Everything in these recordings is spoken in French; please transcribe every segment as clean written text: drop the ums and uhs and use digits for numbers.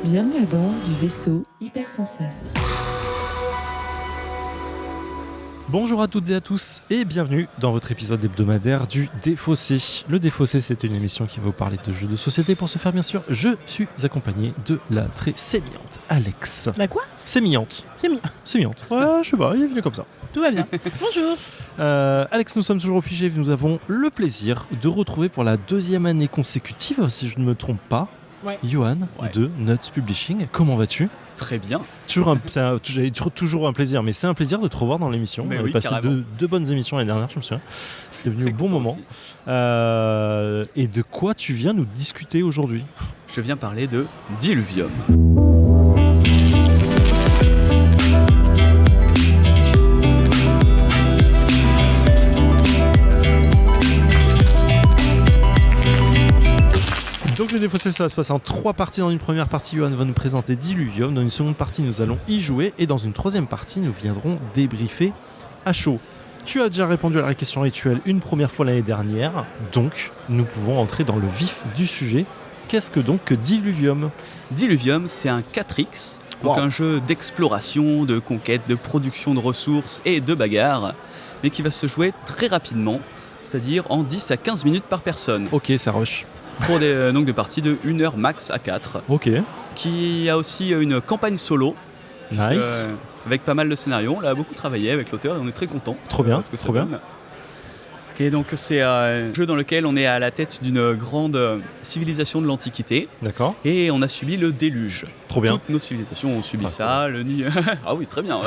Bienvenue à bord du vaisseau Hypersensas. Bonjour à toutes et à tous et bienvenue dans votre épisode hebdomadaire du Défaussé. Le Défaussé, c'est une émission qui va vous parler de jeux de société. Pour ce faire, bien sûr, je suis accompagné de la très sémillante Alex. La quoi ? Sémillante. Sémillante. Ouais, je sais pas, il est venu comme ça. Tout va bien. Bonjour. Alex, nous sommes toujours au Figé. Nous avons le plaisir de retrouver pour la deuxième année consécutive, si je ne me trompe pas, Johan de Nuts Publishing. Comment vas-tu ? Très bien. J'avais toujours un plaisir, mais c'est un plaisir de te revoir dans l'émission. Mais on oui, a passé carrément. deux bonnes émissions l'année dernière, je me souviens. C'était venu Très au bon content moment. aussi. Et de quoi tu viens nous discuter aujourd'hui ? Je viens parler de Diluvium. Donc le Défaussé, ça va se passer en 3 parties. Dans une première partie, Johan va nous présenter Diluvium. Dans une seconde partie, nous allons y jouer. Et dans une troisième partie, nous viendrons débriefer à chaud. Tu as déjà répondu à la question rituelle une première fois l'année dernière. Donc, nous pouvons entrer dans le vif du sujet. Qu'est-ce que donc que Diluvium ? Diluvium, c'est un 4X, donc Wow. un jeu d'exploration, de conquête, de production de ressources et de bagarre, mais qui va se jouer très rapidement, c'est-à-dire en 10 à 15 minutes par personne, Ok, ça rush. pour donc des parties de 1 heure max à 4, Ok, qui a aussi une campagne solo, nice. avec pas mal de scénarios. On l'a beaucoup travaillé avec l'auteur et on est très content. Trop bien, Ce que ça trop bien. donne. Et donc c'est un jeu dans lequel on est à la tête d'une grande civilisation de l'Antiquité D'accord, et on a subi le déluge. trop bien. Toutes nos civilisations ont subi Ah, ça. Ah oui, très bien.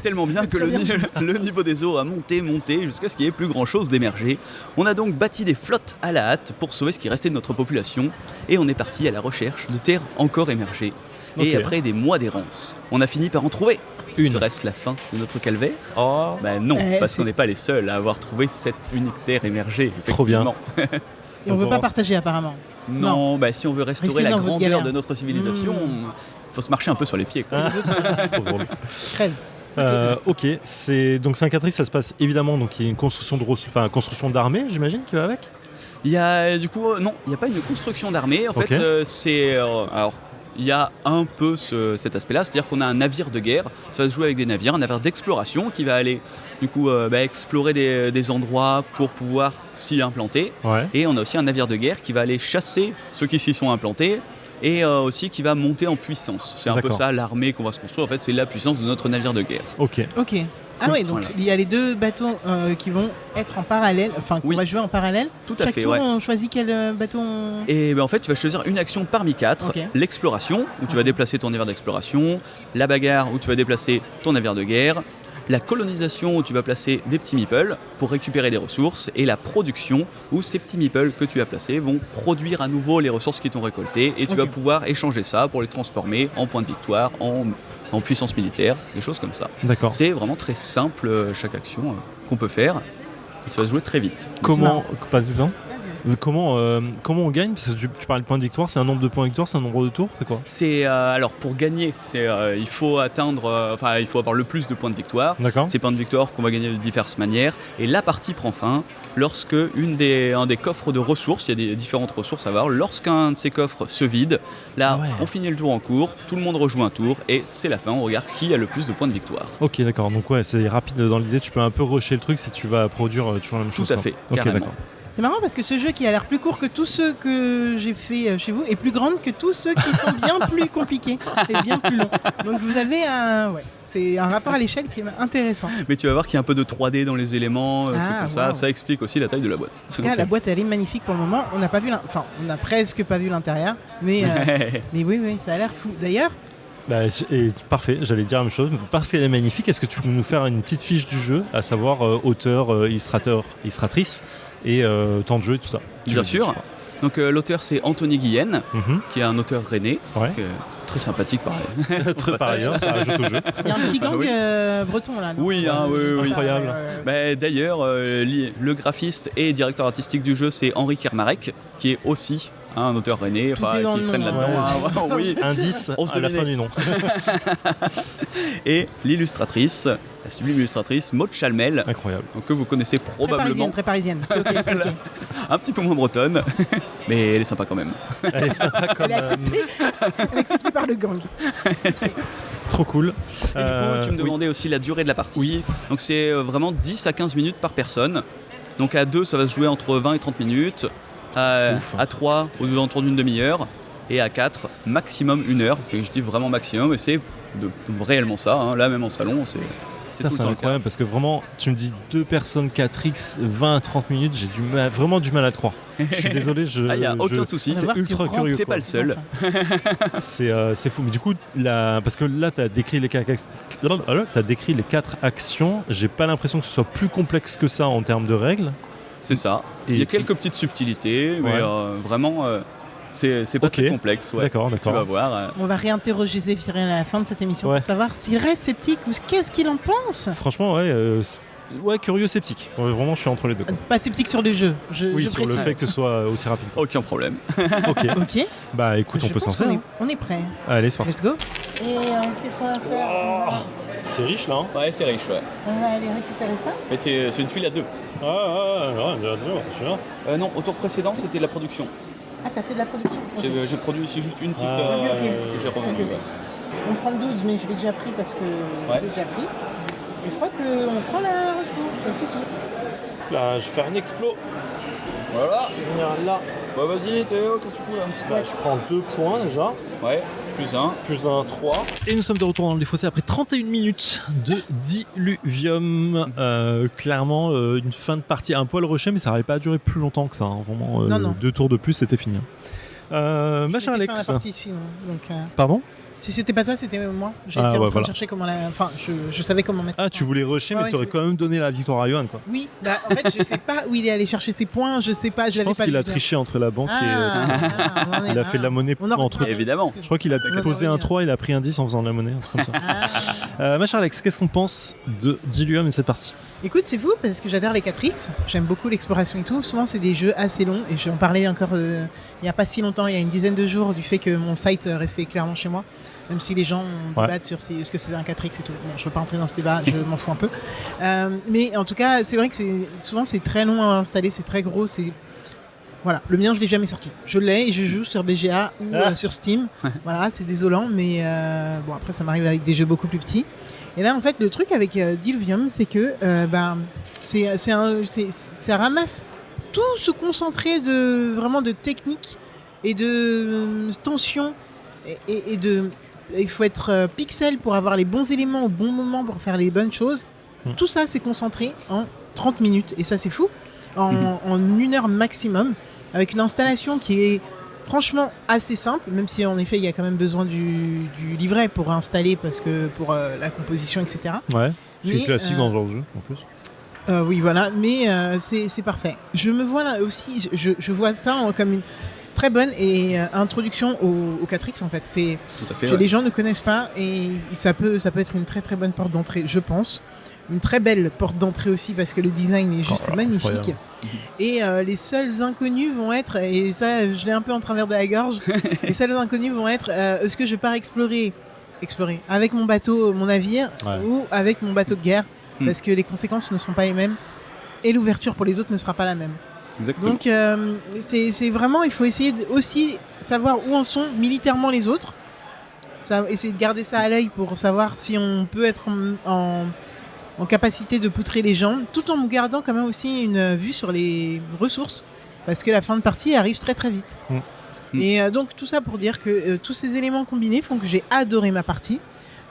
Tellement bien que le niveau des eaux a monté jusqu'à ce qu'il n'y ait plus grand chose d'émerger. On a donc bâti des flottes à la hâte pour sauver ce qui restait de notre population et on est parti à la recherche de terres encore émergées. Et Ok. après des mois d'errance, on a fini par en trouver. Une. Serait-ce la fin de notre calvaire ? Oh, Ben non, parce c'est- qu'on n'est pas les seuls à avoir trouvé cette unique terre émergée. Trop bien. Effectivement. Et on veut pas partager apparemment. Non, bah, si on veut restaurer Restez la dans votre grandeur galère. de notre civilisation, il faut se marcher un peu sur les pieds, quoi. trop drôle. Crève. Ok, c'est un 4X, ça se passe évidemment, donc il y a une construction d'armée, j'imagine, qui va avec. Il y a du coup, non, il n'y a pas une construction d'armée. En Ok. fait, alors, il y a un peu cet aspect-là, c'est-à-dire qu'on a un navire de guerre, ça va se jouer avec des navires, un navire d'exploration qui va aller du coup explorer des endroits pour pouvoir s'y implanter. Ouais. Et on a aussi un navire de guerre qui va aller chasser ceux qui s'y sont implantés et aussi qui va monter en puissance. C'est un peu D'accord. ça l'armée qu'on va se construire. En fait, c'est la puissance de notre navire de guerre. Ok. Ok. Ah ouais, donc Voilà. il y a les deux bateaux qui vont être en parallèle, enfin qu'on Oui. va jouer en parallèle. Tout à Chaque fait, tour, ouais. on choisit quel bateau on... Et ben en fait, tu vas choisir une action parmi 4. Ok. L'exploration, où tu vas déplacer ton navire d'exploration. La bagarre, où tu vas déplacer ton navire de guerre. La colonisation, où tu vas placer des petits meeples pour récupérer des ressources. Et la production, où ces petits meeples que tu as placés vont produire à nouveau les ressources qui t'ont récoltées. Et tu Ok. vas pouvoir échanger ça pour les transformer en points de victoire, en puissance militaire, des choses comme ça. D'accord. C'est vraiment très simple, chaque action qu'on peut faire. Et ça va se jouer très vite. Comment Comment on gagne ? Parce que tu parles de points de victoire, c'est un nombre de points de victoire, c'est un nombre de tours, c'est quoi ? C'est alors pour gagner, il faut il faut avoir le plus de points de victoire. D'accord. Ces points de victoire qu'on va gagner de diverses manières. Et la partie prend fin lorsque un des coffres de ressources, il y a des différentes ressources à avoir, lorsqu'un de ces coffres se vide, là Ah ouais. on finit le tour en cours, tout le monde rejoue un tour et c'est la fin, on regarde qui a le plus de points de victoire. Ok, d'accord. Donc ouais, c'est rapide dans l'idée. Tu peux un peu rusher le truc si tu vas produire toujours la même Tout chose. à quoi. fait, Ok, carrément. d'accord. C'est marrant parce que ce jeu qui a l'air plus court que tous ceux que j'ai fait chez vous est plus grande que tous ceux qui sont bien plus compliqués et bien plus longs. Donc vous avez c'est un rapport à l'échelle qui est intéressant. Mais tu vas voir qu'il y a un peu de 3D dans les éléments, trucs Ah, comme ça. wow. Ça explique aussi la taille de la boîte. En tout cas, la boîte elle est magnifique pour le moment. On n'a pas vu, on a presque pas vu l'intérieur, mais oui, ça a l'air fou. D'ailleurs, Bah, et parfait, j'allais dire la même chose. Parce qu'elle est magnifique, est-ce que tu peux nous faire une petite fiche du jeu, à savoir auteur, illustrateur, illustratrice et temps de jeu et tout ça ? Bien sûr. Donc l'auteur c'est Anthony Guillen, Mhm. qui est un auteur rennais, Ouais. très sympathique pareil. Très par ailleurs, ça rajoute au jeu. il y a un petit gang Oui. breton là. non Oui, hein, oui, C'est oui. ça, Incroyable. Bah, d'ailleurs, le graphiste et directeur artistique du jeu, c'est Henri Kermarek, qui est aussi un auteur rennais, Tout est dans qui le traîne nom, là-dedans. hein. hein. Oui. Indice On se à la devinait. fin du nom. Et l'illustratrice, la sublime illustratrice Maud Chalmel, Incroyable. donc, que vous connaissez probablement, Très parisienne. Ok. un petit peu moins bretonne, mais elle est sympa quand même. Elle est sympa comme Elle est acceptée par le gang. trop cool. Et du coup, tu me demandais aussi la durée de la partie. Oui. Donc c'est vraiment 10 à 15 minutes par personne. Donc à 2, ça va se jouer entre 20 et 30 minutes. C'est ouf, hein. À 3, aux alentours d'une demi-heure. Et à 4, maximum 1 heure. Et je dis vraiment maximum, et c'est réellement ça. Hein. Là, même en salon, c'est Putain, tout c'est le temps incroyable parce que vraiment, tu me dis 2 personnes 4X, 20 à 30 minutes, j'ai vraiment du mal à te croire. Je suis désolé, Il n'y a aucun souci. On va c'est voir si ultra on prend, curieux. t'es quoi. pas le seul. C'est fou. Mais du coup, parce que là, tu as décrit les 4 actions. J'ai pas l'impression que ce soit plus complexe que ça en termes de règles. C'est ça. Et Il y a puis- quelques petites subtilités, mais Ouais. vraiment, c'est pas Ok. très complexe. Ouais. D'accord. Tu vas voir. On va réinterroger Zéphirin à la fin de cette émission Ouais. pour savoir s'il reste sceptique ou qu'est-ce qu'il en pense. Franchement, ouais, curieux, sceptique. Ouais, vraiment, je suis entre les deux. quoi. Pas sceptique sur le jeu, je Oui, sur précise. le fait que ce soit aussi rapide. quoi. Aucun problème. Ok. Ok, Bah écoute, on je peut s'en pense qu'on sortir. on est prêt. Allez, c'est parti. Let's go. Et qu'est-ce qu'on va faire C'est riche là. Hein. Ouais, c'est riche, ouais. On va aller récupérer ça. Mais c'est une tuile à 2. Non, au tour précédent, c'était la production. Ah, t'as fait de la production. Ok. J'ai produit ici juste une petite Ok, ok. que j'ai revendue. Ok, ok. On prend le 12, mais je l'ai déjà pris parce que Ouais. je l'ai déjà pris. Et je crois qu'on prend la ressource, c'est tout. Là, je vais faire un explo. Voilà. Je vais venir là. Bah vas-y Théo, qu'est-ce que tu fous là Bah, je prends 2 points déjà. Ouais, plus 1. Plus 1, 3. Et nous sommes de retour dans le défaussé après 31 minutes de diluvium. Clairement, une fin de partie un poil rushée, mais ça n'aurait pas duré plus longtemps que ça. Hein. Vraiment, Non. 2 tours de plus, c'était fini. Ma chère J'étais fin à Alex. la partie ici, donc, Pardon. si c'était pas toi, c'était moi. J'étais Ah, en ouais, train de voilà. chercher comment la. Enfin, je savais comment mettre. Ah, tu voulais rusher, Ouais, mais ouais, tu aurais je- quand même donné la victoire à Johan, quoi. Oui, bah en fait, je sais pas où il est allé chercher ses points, je sais pas, je Je l'avais pense pas qu'il a vu. triché entre la banque Ah, il a fait de la monnaie On en entre. reparle. Évidemment. Je crois qu'il a On en posé un revient. 3, il a pris un 10 en faisant de la monnaie, un truc comme ça. Ah. Ma chère Alex, qu'est-ce qu'on pense de Diluvium et cette partie? Écoute, c'est fou parce que j'adore les 4X, j'aime beaucoup l'exploration et tout. Souvent, c'est des jeux assez longs et j'en parlais encore il n'y a pas si longtemps, il y a une dizaine de jours, du fait que mon site restait clairement chez moi. Même si les gens débattent sur est-ce que c'est un 4X et tout. Bon, je ne veux pas entrer dans ce débat, je m'en fous un peu. Mais en tout cas, c'est vrai que souvent c'est très long à installer, c'est très gros. Voilà, le mien, je ne l'ai jamais sorti. Je l'ai et je joue sur BGA ou sur Steam. Voilà, c'est désolant, mais bon, après, ça m'arrive avec des jeux beaucoup plus petits. Et là, en fait, le truc avec Diluvium, c'est que ça ramasse tout ce concentré vraiment de technique et de tension et de. Il faut être pixel pour avoir les bons éléments au bon moment pour faire les bonnes choses. Tout ça, c'est concentré en 30 minutes. Et ça, c'est fou. En 1 heure maximum. Avec une installation qui est franchement assez simple, même si en effet il y a quand même besoin du livret pour installer, parce que pour la composition, etc. Ouais, c'est Mais, classique dans ce genre de jeu en plus. Oui, voilà, mais c'est parfait. Je me vois là aussi, je vois ça comme une très bonne introduction au 4X en fait. C'est Tout à fait. que Ouais. les gens ne connaissent pas et ça peut être une très très bonne porte d'entrée, je pense. Une très belle porte d'entrée aussi parce que le design est juste magnifique. incroyable. Et les seuls inconnus vont être, et ça je l'ai un peu en travers de la gorge, les seuls inconnus vont être est-ce que je pars explorer avec mon bateau, mon navire, Ouais. ou avec mon bateau de guerre, parce que les conséquences ne seront pas les mêmes et l'ouverture pour les autres ne sera pas la même. Exactement. Donc c'est vraiment, il faut essayer aussi savoir où en sont militairement les autres, essayer de garder ça à l'œil pour savoir si on peut être en capacité de poutrer les gens, tout en gardant quand même aussi une vue sur les ressources, parce que la fin de partie arrive très très vite. Et donc tout ça pour dire que tous ces éléments combinés font que j'ai adoré ma partie,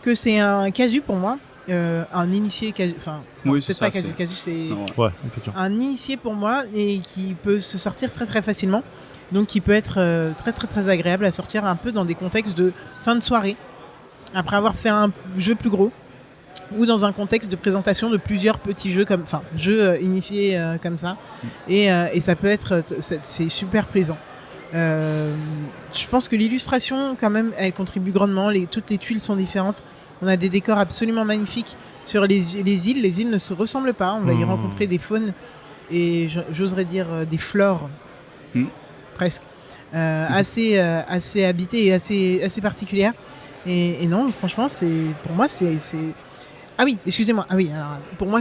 que c'est un casu pour moi, un initié casu, enfin non, Oui, c'est peut-être ça, pas casu, casu c'est Non, ouais. Ouais, un peu dur. un initié pour moi et qui peut se sortir très très facilement, donc qui peut être très très très agréable à sortir un peu dans des contextes de fin de soirée, après avoir fait un jeu plus gros, ou dans un contexte de présentation de plusieurs petits jeux jeux initiés comme ça, et ça peut être c'est super plaisant. Je pense que l'illustration quand même elle contribue grandement, toutes les tuiles sont différentes, on a des décors absolument magnifiques sur les îles ne se ressemblent pas, on va y rencontrer des faunes et j'oserais dire des flores presque assez habitées et assez particulières, et non franchement pour moi c'est Ah oui, excusez-moi. Ah oui, alors, pour moi,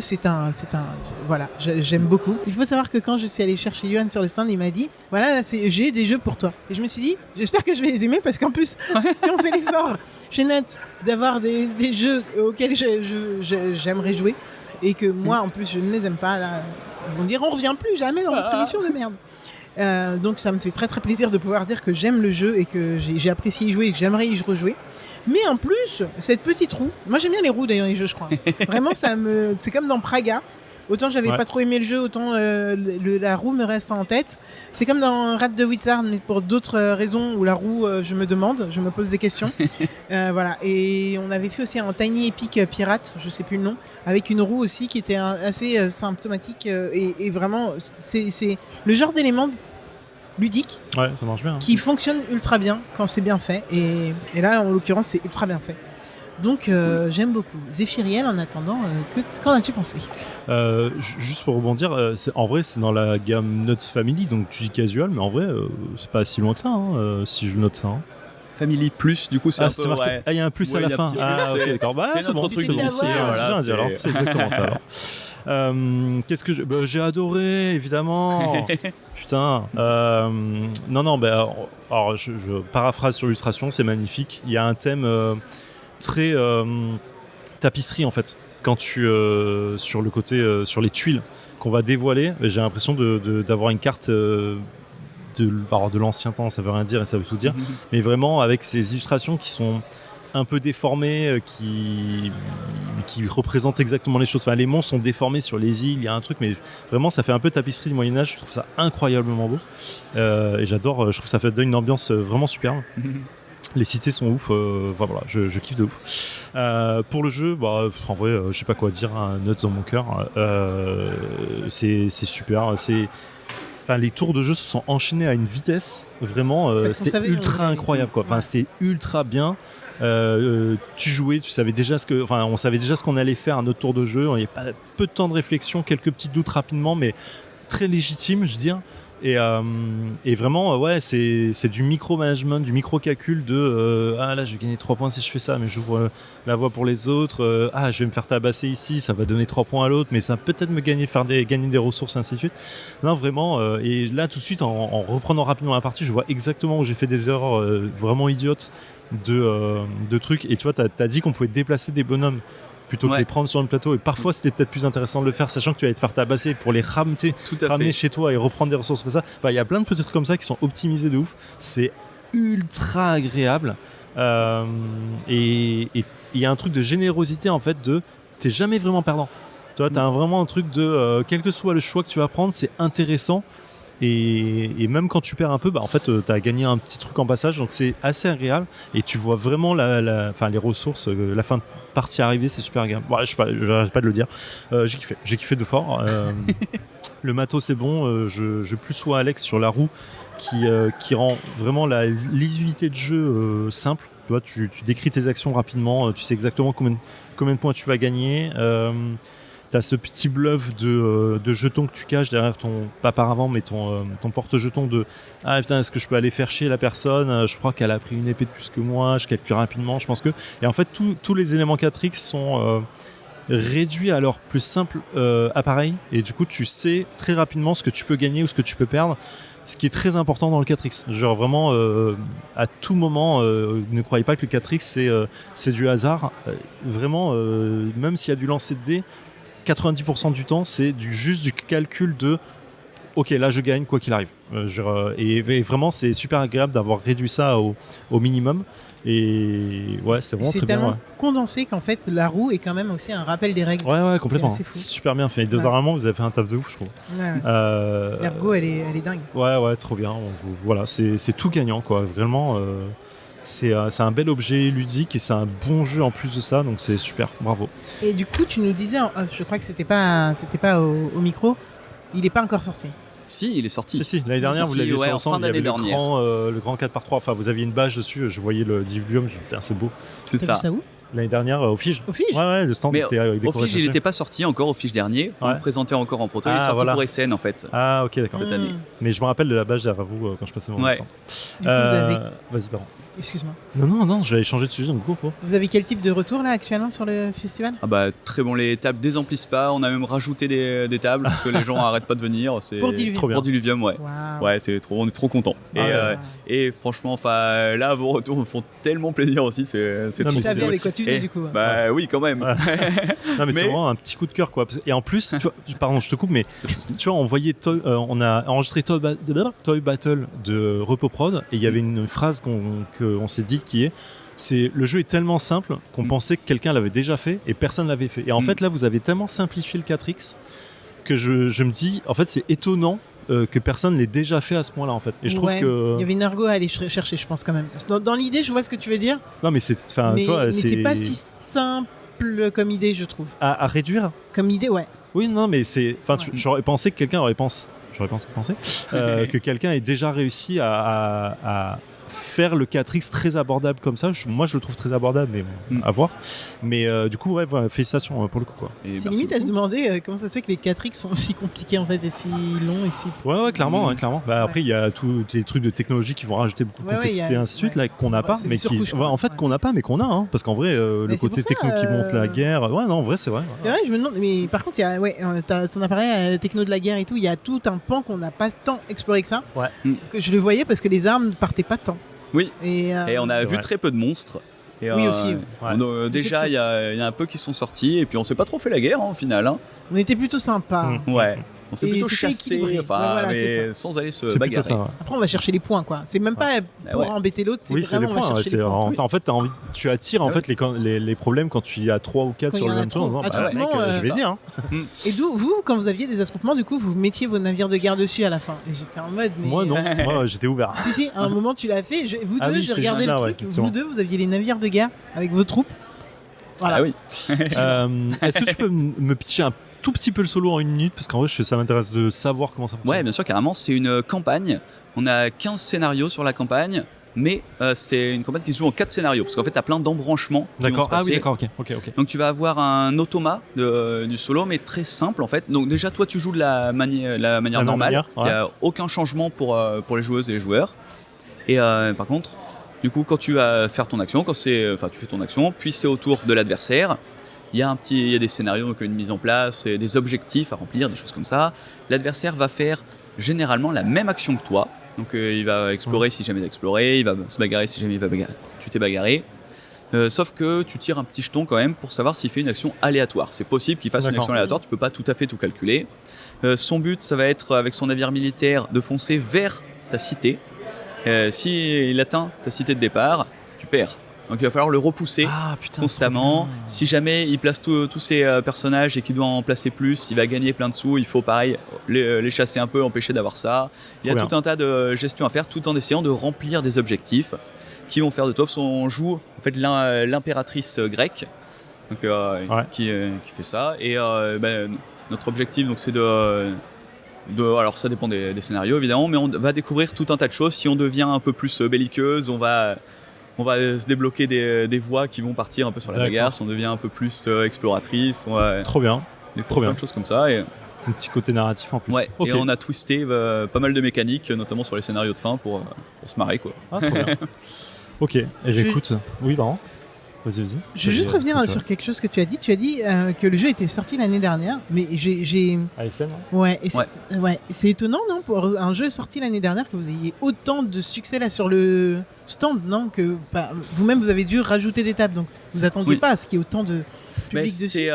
voilà, j'aime beaucoup. Il faut savoir que quand je suis allée chercher Yohan sur le stand, il m'a dit, voilà, j'ai des jeux pour toi. Et je me suis dit, j'espère que je vais les aimer parce qu'en plus, si on fait l'effort chez Nuts d'avoir des jeux auxquels j'aimerais jouer et que moi, en plus, je ne les aime pas, là, ils vont dire, on revient plus jamais dans votre émission de merde. Donc ça me fait très très plaisir de pouvoir dire que j'aime le jeu et que j'ai apprécié y jouer et que j'aimerais y rejouer. Mais en plus, cette petite roue, moi j'aime bien les roues d'ailleurs les jeux, je crois. Vraiment, c'est comme dans Praga. Autant j'avais pas trop aimé le jeu, autant la roue me reste en tête. C'est comme dans Rat de Wizard, mais pour d'autres raisons où la roue, je me pose des questions. Voilà. Et on avait fait aussi un Tiny Epic Pirate, je sais plus le nom, avec une roue aussi qui était assez symptomatique et vraiment, c'est le genre d'élément ludique ça marche bien. qui fonctionne ultra bien quand c'est bien fait. Et là, en l'occurrence, c'est ultra bien fait. Donc j'aime beaucoup. Zéphiriel, en attendant, qu'en as-tu pensé ? Juste pour rebondir, en vrai c'est dans la gamme Nuts Family, donc tu dis casual, mais en vrai c'est pas si loin que ça, si je note ça. Family Plus, du coup, c'est un peu... marqué. ouais. Ah, il y a un plus Ouais, à la il y a fin. un petit Ah, plus, ok, d'accord. Bah, c'est notre truc c'est bon, ici, c'est voilà, bien, alors. C'est exactement ça, alors. Qu'est-ce que j'ai adoré, évidemment. Putain. Non, alors je paraphrase sur l'illustration, c'est magnifique. Il y a un thème très tapisserie en fait. Quand tu sur le côté sur les tuiles qu'on va dévoiler, j'ai l'impression d'avoir une carte de l'ancien temps, ça veut rien dire et ça veut tout dire, mais vraiment avec ces illustrations qui sont un peu déformées, qui représentent exactement les choses. Enfin, les monts sont déformés sur les îles, il y a un truc, mais vraiment ça fait un peu tapisserie du Moyen-Âge. Je trouve ça incroyablement beau et j'adore, je trouve que ça donne une ambiance vraiment superbe. Les cités sont ouf, voilà, je kiffe de ouf. Pour le jeu, en vrai, je sais pas quoi dire, Nuts dans mon cœur, c'est super. Enfin, les tours de jeu se sont enchaînés à une vitesse vraiment, c'était ultra incroyable, quoi. Enfin, c'était ultra bien. Tu jouais, tu savais déjà on savait déjà ce qu'on allait faire à notre tour de jeu. Il n'y avait pas peu de temps de réflexion, quelques petits doutes rapidement, mais très légitime, je veux dire. Et vraiment, c'est du micro-management, du micro-calcul de là, je vais gagner 3 points si je fais ça, mais j'ouvre la voie pour les autres. Je vais me faire tabasser ici, ça va donner 3 points à l'autre, mais ça va peut-être me gagner des ressources, ainsi de suite. Non, vraiment. Et là, tout de suite, en reprenant rapidement la partie, je vois exactement où j'ai fait des erreurs vraiment idiotes de trucs. Et tu vois, t'as dit qu'on pouvait déplacer des bonhommes plutôt que les prendre sur le plateau, et parfois c'était peut-être plus intéressant de le faire sachant que tu allais te faire tabasser pour les ramener chez toi et reprendre des ressources comme ça. Enfin, il y a plein de petits trucs comme ça qui sont optimisés de ouf, c'est ultra agréable, et il y a un truc de générosité en fait, t'es jamais vraiment perdant. Toi, t'as vraiment un truc de quel que soit le choix que tu vas prendre, c'est intéressant. Et même quand tu perds un peu, en fait, tu as gagné un petit truc en passage, donc c'est assez agréable. Et tu vois vraiment les ressources, la fin de partie arrivée, c'est super agréable. Je sais pas, j'arrête pas de le dire. J'ai kiffé de fort. Le matos, c'est bon. Je plus sois Alex sur la roue qui rend vraiment la lisibilité de jeu simple. Tu vois, tu décris tes actions rapidement, tu sais exactement combien de points tu vas gagner. T'as ce petit bluff de jetons que tu caches derrière pas par avant, mais ton porte-jeton de putain, est-ce que je peux aller faire chier la personne, je crois qu'elle a pris une épée de plus que moi, je calcule rapidement, je pense que. Et en fait, tous les éléments 4X sont réduits à leur plus simple appareil, et du coup, tu sais très rapidement ce que tu peux gagner ou ce que tu peux perdre. Ce qui est très important dans le 4X. Genre vraiment, à tout moment, ne croyez pas que le 4X c'est du hasard. Vraiment, même s'il y a du lancer de dés, 90% du temps, c'est juste du calcul de ok, là je gagne quoi qu'il arrive. Et vraiment, c'est super agréable d'avoir réduit ça au minimum. Et ouais, c'est vraiment très bien. C'est tellement condensé qu'en fait, la roue est quand même aussi un rappel des règles. Ouais, complètement. C'est super bien fait. Vraiment, vous avez fait un taf de ouf, je trouve. Ouais. L'ergo, elle est dingue. Ouais, trop bien. Donc, voilà, c'est tout gagnant, quoi. Vraiment. C'est un bel objet ludique et c'est un bon jeu en plus de ça, donc c'est super, bravo. Et du coup, tu nous disais, je crois que c'était pas au micro, il n'est pas encore sorti. Si, il est sorti. Si, l'année dernière, vous l'aviez sur ensemble, il y avait le grand 4x3, enfin vous aviez une bâche dessus, je voyais le Divium, putain, c'est beau. C'est ça. T'as vu ça où ? L'année dernière, au Fige. Au Fige ? Ouais, le stand était avec des au Fige, il n'était pas sorti encore au Fige dernier. On le présentait encore en proto. Il est sorti pour SN en fait. Ah, ok, d'accord. Cette année. Mais je me rappelle de la bâche derrière vous quand je passais mon stand. Du coup, vous avez... Vas-y, pardon. Excuse-moi. Non, j'allais changer de sujet, donc go. Vous avez quel type de retour là actuellement sur le festival? Ah bah très bon, les tables désemplissent pas, on a même rajouté des tables parce que les gens arrêtent pas de venir. C'est Pour Diluvium. Trop bien. Pour Diluvium, ouais. Waouh. Ouais, c'est trop, on est trop contents. Et franchement, enfin là, vos retours me font tellement plaisir aussi. C'est Non, Tu mais savais c'est- avec quoi tu venais du coup. Bah oui, quand même. Ouais. Non, mais c'est Mais- vraiment un petit coup de cœur, quoi. Et en plus, tu vois, pardon, je te coupe, mais tu vois, on a enregistré Toy Battle de Repoprod et il y avait une phrase qu'on s'est dit qui est c'est le jeu est tellement simple qu'on pensait que quelqu'un l'avait déjà fait et personne l'avait fait. Et en fait, là, vous avez tellement simplifié le 4X que je me dis, en fait, c'est étonnant que personne l'ait déjà fait à ce point-là, en fait. Et je trouve Ouais. que Il y avait une ergo à aller chercher, je pense quand même. Dans l'idée, je vois ce que tu veux dire, non, mais c'est, enfin, mais, tu vois, mais c'est pas si simple comme idée, je trouve. à réduire. Comme idée, ouais. Oui, non, mais c'est. Enfin, Ouais. j'aurais pensé que quelqu'un aurait pensé. Que quelqu'un ait déjà réussi à faire le 4X très abordable comme ça. Moi, je le trouve très abordable, mais bon, à voir. Mais du coup, ouais, voilà, félicitations pour le coup, quoi. Et C'est merci limite à se beaucoup. demander comment ça se fait que les 4X sont si compliqués en fait et si longs et si. Ouais, clairement, clairement. Bah, après, il y a tous les trucs de technologie qui vont rajouter beaucoup de Ouais, ouais, complexité, il y a- ainsi de suite, ouais. là, qu'on n'a Ouais, pas, c'est mais des surcouches, ouais, quoi. en fait, Ouais. qu'on n'a pas, mais qu'on a, hein, parce qu'en vrai, le c'est côté pour ça, techno qui monte la guerre, ouais, non, en vrai, c'est vrai. C'est vrai, je me demande, mais par contre, il y a, ouais, t'en as parlé à la techno de la guerre et tout, il y a tout un pan qu'on n'a pas tant exploré que ça. Ouais. Que je le voyais parce que les armes ne partaient pas tant. Oui. Et Et on a c'est vu vrai. très peu de monstres. Et, Oui, aussi. déjà, il y a un peu qui sont sortis, et puis on s'est pas trop fait la guerre hein, au final. Hein. on était plutôt sympa. Ouais. On s'est Et plutôt c'était chassé, équilibré. enfin, Ouais, voilà, mais c'est sans aller se C'est plutôt bagarrer. ça. Ouais. Après, on va chercher les points, quoi. C'est même pas pour ouais. embêter l'autre, c'est Oui, c'est les vraiment on va points. Ouais, chercher les points. en fait, tu attires en fait les problèmes quand tu y as 3 ou 4 Quand sur il y le en a même tour en trop. disant bah, Attroupement, mec, je vais ça. venir. Hein. Et d'où, vous, quand vous aviez des attroupements, du coup, vous mettiez vos navires de guerre dessus à la fin. Et j'étais en mode. Mais Moi, non. Moi, j'étais ouvert. Si, à un moment, tu l'as fait. Vous Ah deux, oui, j'ai c'est regardé juste le là, truc. ouais, Vous deux, vous aviez les navires de guerre avec vos troupes. Voilà. Ah oui. Est-ce que tu peux me pitcher un tout petit peu le solo en 1 minute parce qu'en vrai ça m'intéresse de savoir comment ça fonctionne. Ouais, bien sûr, carrément. C'est une campagne. On a 15 scénarios sur la campagne, mais c'est une campagne qui se joue en 4 scénarios, parce qu'en fait, tu as plein d'embranchements. qui vont D'accord. se Ah oui, passer. d'accord. Ok. Donc tu vas avoir un automa du solo, mais très simple en fait. Donc déjà, toi, tu joues de la manière normale. manière, Il n'y a aucun changement pour les joueuses et les joueurs. Et par contre, du coup, quand tu vas faire ton action, tu fais ton action, puis c'est au tour de l'adversaire. Il y a des scénarios, donc une mise en place, et des objectifs à remplir, des choses comme ça. L'adversaire va faire généralement la même action que toi. Donc il va explorer si jamais il a exploré, il va se bagarrer si jamais tu t'es bagarré. Sauf que tu tires un petit jeton quand même pour savoir s'il fait une action aléatoire. C'est possible qu'il fasse une D'accord. action aléatoire, tu peux pas tout à fait tout calculer. Son but, ça va être avec son navire militaire de foncer vers ta cité. S'il atteint ta cité de départ, tu perds. Donc il va falloir le repousser Ah putain. constamment. Si jamais il place tous ses personnages et qu'il doit en placer plus, il va gagner plein de sous. Il faut pareil les chasser un peu, empêcher d'avoir ça. Il y a Trop tout un tas de gestion à faire tout en essayant de remplir des objectifs qui vont faire de toi. Parce qu'on joue en fait l'impératrice grecque donc, qui fait ça. Et notre objectif donc, c'est alors ça dépend des scénarios évidemment, mais on va découvrir tout un tas de choses. Si on devient un peu plus belliqueuse, on va se débloquer des voies qui vont partir un peu sur la D'accord. bagarre. Si on devient un peu plus exploratrice, on va Trop bien. découvrir bien. plein de choses comme ça. Et, Un petit côté narratif en plus. ouais, Ok. et on a twisté pas mal de mécaniques, notamment sur les scénarios de fin pour se marrer. Quoi. Ah, trop bien. Ok. Et j'écoute. Oui, pardon. Vas-y. Je veux juste revenir sur quelque chose que tu as dit. Tu as dit que le jeu était sorti l'année dernière, mais j'ai... ASN. Ouais, et c'est étonnant, non, pour un jeu sorti l'année dernière que vous ayez autant de succès là sur le stand, non, que vous-même vous avez dû rajouter des tables, donc vous attendiez Oui. pas à ce qu'il y ait autant de Mais public dessus.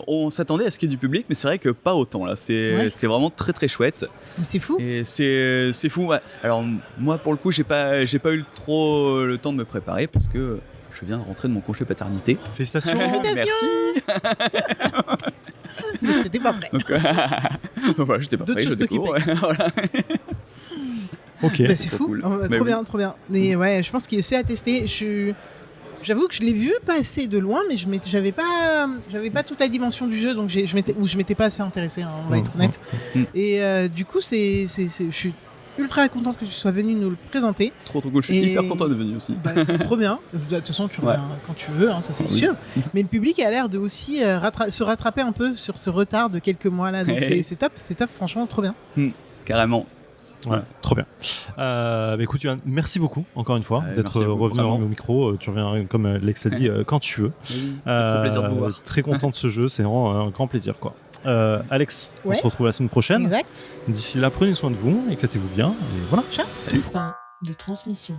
on s'attendait à ce qu'il y ait du public, mais c'est vrai que pas autant. Là, c'est vraiment très très chouette. Mais c'est fou. Et c'est fou. Ouais. Alors moi pour le coup, j'ai pas eu trop le temps de me préparer parce que je viens de rentrer de mon congé paternité. Félicitations. Merci. Mais t'étais pas prêt. Donc voilà, j'étais pas D'autres prêt, je choses découvre. Ouais, voilà. Ok. Bah, c'est trop fou. cool. Oh, Mais trop oui. bien, trop bien. Mais ouais, je pense qu'il c'est à tester. J'avoue que je l'ai vu passer de loin, mais j'avais pas toute la dimension du jeu, donc je m'étais pas assez intéressé, hein, on va être honnête. Et du coup, je suis ultra contente que tu sois venu nous le présenter. Trop cool, je suis Et- hyper content de venir aussi. Bah, c'est trop bien. De toute façon, tu Ouais. reviens quand tu veux, hein, ça c'est Oui. sûr. Mais le public a l'air de aussi se rattraper un peu sur ce retard de quelques mois là. Donc Hey. c'est top, franchement, trop bien. Carrément. Ouais, trop bien. Écoute, Yoann, merci beaucoup, encore une fois, Ouais, d'être merci à vous, revenu vraiment. au micro. Tu reviens, comme Alex a dit, quand tu veux. Oui, trop plaisir de vous voir. Très content de ce jeu, c'est vraiment un grand plaisir, quoi. Alex, on Ouais. se retrouve la semaine prochaine. Exact. D'ici là, prenez soin de vous, éclatez-vous bien, et voilà. Salut. Fin de transmission.